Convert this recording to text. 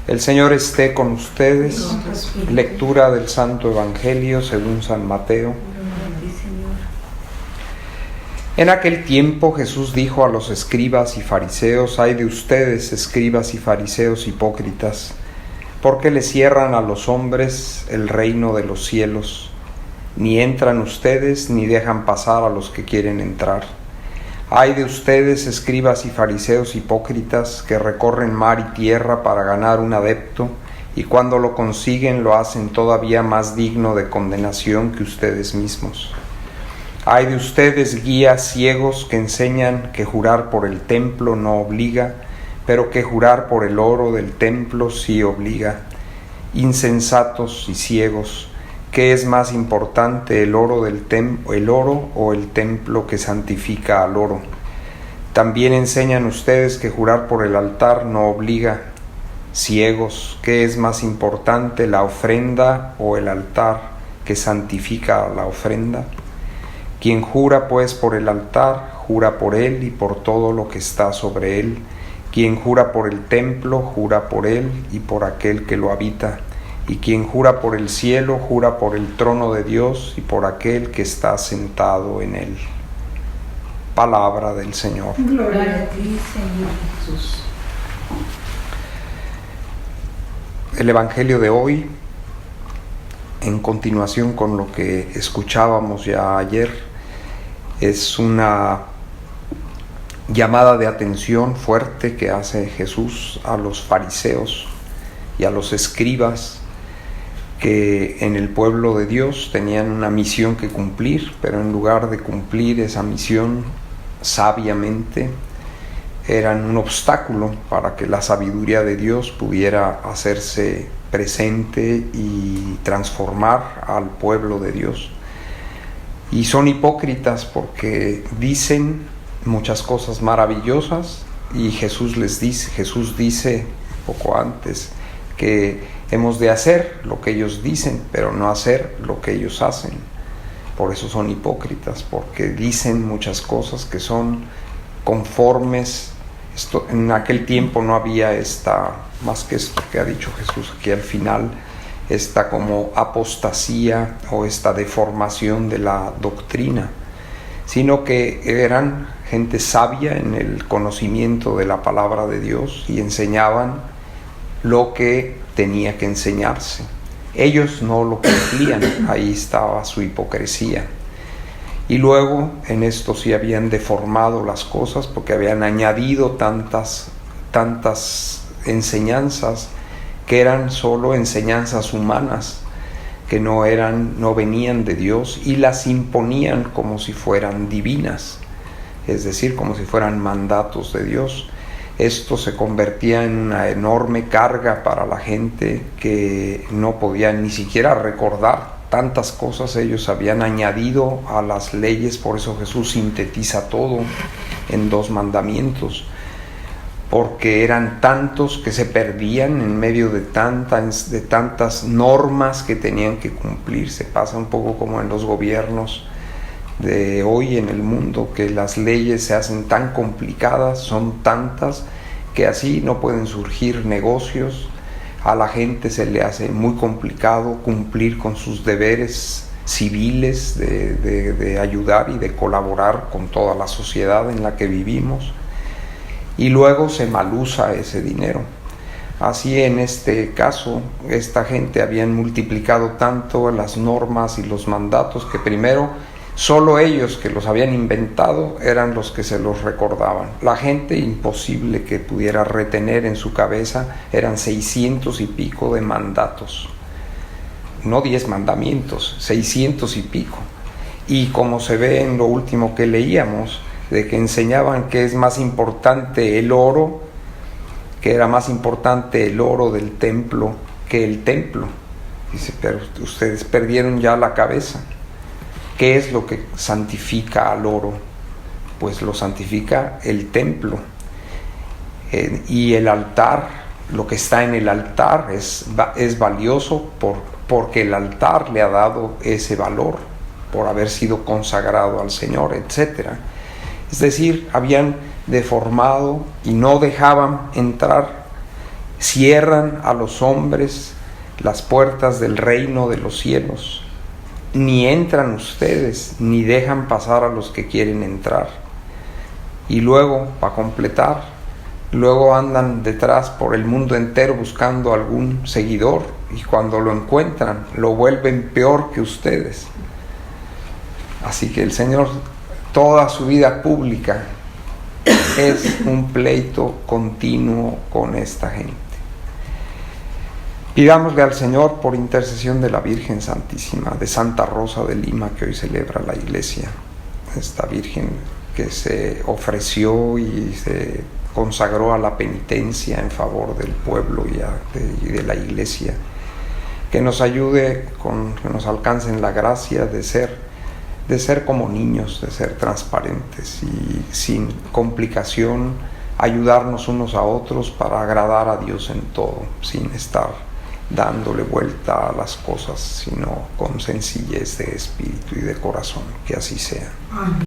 El Señor esté con ustedes. Lectura del Santo Evangelio según San Mateo. En aquel tiempo Jesús dijo a los escribas y fariseos: «Ay de ustedes, escribas y fariseos hipócritas, porque le cierran a los hombres el reino de los cielos. Ni entran ustedes, ni dejan pasar a los que quieren entrar. Ay de ustedes, escribas y fariseos hipócritas, que recorren mar y tierra para ganar un adepto, y cuando lo consiguen lo hacen todavía más digno de condenación que ustedes mismos. Ay de ustedes, guías ciegos, que enseñan que jurar por el templo no obliga, pero que jurar por el oro del templo sí obliga. Insensatos y ciegos, ¿qué es más importante, el oro o el templo que santifica al oro? También enseñan ustedes que jurar por el altar no obliga. Ciegos, ¿qué es más importante, la ofrenda o el altar que santifica a la ofrenda? Quien jura pues por el altar, jura por él y por todo lo que está sobre él. Quien jura por el templo, jura por él y por aquel que lo habita. Y quien jura por el cielo, jura por el trono de Dios y por aquel que está sentado en él». Palabra del Señor. Gloria a ti, Señor Jesús. El Evangelio de hoy, en continuación con lo que escuchábamos ya ayer, es una llamada de atención fuerte que hace Jesús a los fariseos y a los escribas, que en el pueblo de Dios tenían una misión que cumplir, pero en lugar de cumplir esa misión sabiamente, eran un obstáculo para que la sabiduría de Dios pudiera hacerse presente y transformar al pueblo de Dios. Y son hipócritas porque dicen muchas cosas maravillosas y Jesús dice poco antes que hemos de hacer lo que ellos dicen, pero no hacer lo que ellos hacen. Por eso son hipócritas, porque dicen muchas cosas que son conformes. En aquel tiempo no había más que esto que ha dicho Jesús aquí al final, esta como apostasía o esta deformación de la doctrina, sino que eran gente sabia en el conocimiento de la palabra de Dios y enseñaban lo que tenía que enseñarse. Ellos no lo cumplían, ahí estaba su hipocresía. Y luego en esto sí habían deformado las cosas porque habían añadido tantas enseñanzas que eran solo enseñanzas humanas, que no venían de Dios, y las imponían como si fueran divinas, es decir, como si fueran mandatos de Dios. Esto se convertía en una enorme carga para la gente que no podía ni siquiera recordar tantas cosas ellos habían añadido a las leyes. Por eso Jesús sintetiza todo en 2 mandamientos, porque eran tantos que se perdían en medio de tantas normas que tenían que cumplir. Se pasa un poco como en los gobiernos de hoy en el mundo, que las leyes se hacen tan complicadas, son tantas, que así no pueden surgir negocios. A la gente se le hace muy complicado cumplir con sus deberes civiles de ayudar y de colaborar con toda la sociedad en la que vivimos, y luego se malusa ese dinero. Así en este caso, esta gente habían multiplicado tanto las normas y los mandatos que primero solo ellos, que los habían inventado, eran los que se los recordaban. La gente, imposible que pudiera retener en su cabeza, eran 600 y pico de mandatos. No 10 mandamientos, 600 y pico. Y como se ve en lo último que leíamos, de que enseñaban que es más importante el oro, que era más importante el oro del templo que el templo. Dice, pero ustedes perdieron ya la cabeza. ¿Qué es lo que santifica al oro? Pues lo santifica el templo. Y el altar, lo que está en el altar es valioso porque el altar le ha dado ese valor, por haber sido consagrado al Señor, etc. Es decir, habían deformado y no dejaban entrar Cierran a los hombres las puertas del reino de los cielos. Ni entran ustedes, ni dejan pasar a los que quieren entrar. Y luego, para completar, luego andan detrás por el mundo entero buscando algún seguidor, y cuando lo encuentran, lo vuelven peor que ustedes. Así que el Señor, toda su vida pública es un pleito continuo con esta gente. Pidámosle al Señor, por intercesión de la Virgen Santísima, de Santa Rosa de Lima, que hoy celebra la Iglesia, esta Virgen que se ofreció y se consagró a la penitencia en favor del pueblo y de la Iglesia, que nos ayude, que nos alcance en la gracia de ser como niños, de ser transparentes y sin complicación, ayudarnos unos a otros para agradar a Dios en todo, sin estar dándole vuelta a las cosas, sino con sencillez de espíritu y de corazón. Que así sea. Amén.